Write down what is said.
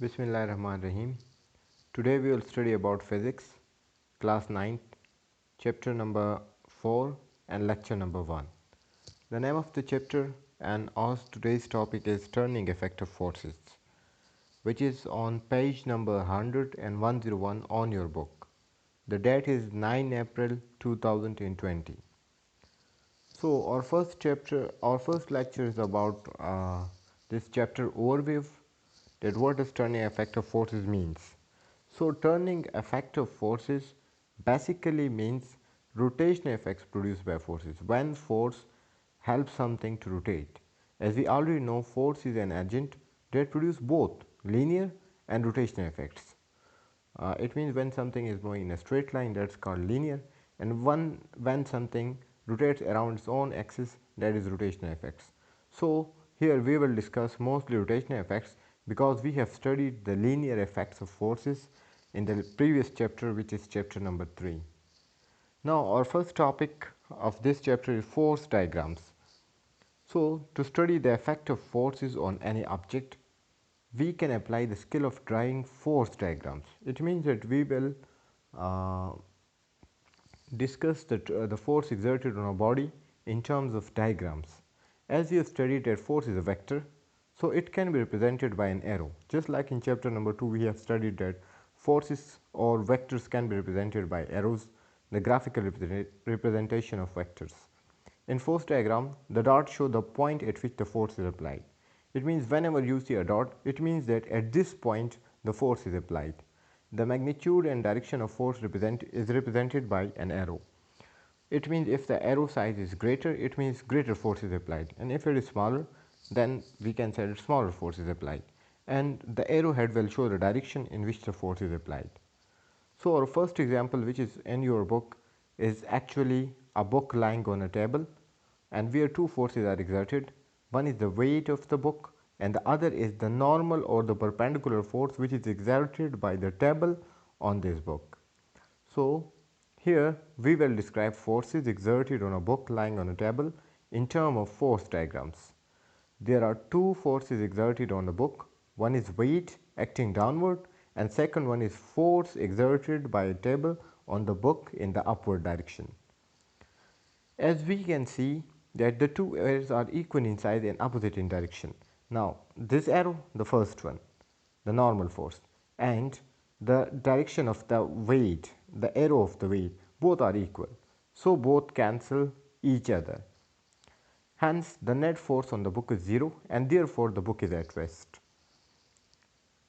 Bismillahirrahmanirrahim. Today we will study about physics, class 9, chapter number 4 and lecture number 1. The name of the chapter and our today's topic is turning effect of forces, which is on page number 100 and 101 on your book. The date is 9 April 2020. So our first lecture is about this chapter overview, that what does turning effect of forces means. So turning effect of forces basically means rotational effects produced by forces when force helps something to rotate. As we already know, force is an agent that produces both linear and rotational effects. It means when something is moving in a straight line, that's called linear, and when something rotates around its own axis, that is rotational effects. So here we will discuss mostly rotational effects because we have studied the linear effects of forces in the previous chapter, which is chapter number 3. Now our first topic of this chapter is force diagrams. So to study the effect of forces on any object, we can apply the skill of drawing force diagrams. It means that we will uh, discuss the force exerted on a body in terms of diagrams. As we have studied that force is a vector, so it can be represented by an arrow. Just like in chapter number 2 we have studied that forces or vectors can be represented by arrows, the graphical representation of vectors. In force diagram, the dots show the point at which the force is applied. It means whenever you see a dot, it means that at this point the force is applied. The magnitude and direction of force is represented by an arrow. It means if the arrow size is greater, it means greater force is applied, and if it is smaller, then we can say that smaller force is applied, and the arrowhead will show the direction in which the force is applied. So our first example, which is in your book, is actually a book lying on a table, and where two forces are exerted. One is the weight of the book and the other is the normal or the perpendicular force which is exerted by the table on this book. So here we will describe forces exerted on a book lying on a table in terms of force diagrams. There are two forces exerted on the book. One is weight acting downward and second one is force exerted by a table on the book in the upward direction. As we can see that the two arrows are equal in size and opposite in direction. Now this arrow, the first one, the normal force, and the direction of the weight, the arrow of the weight, both are equal. So both cancel each other. Hence the net force on the book is 0 and therefore the book is at rest.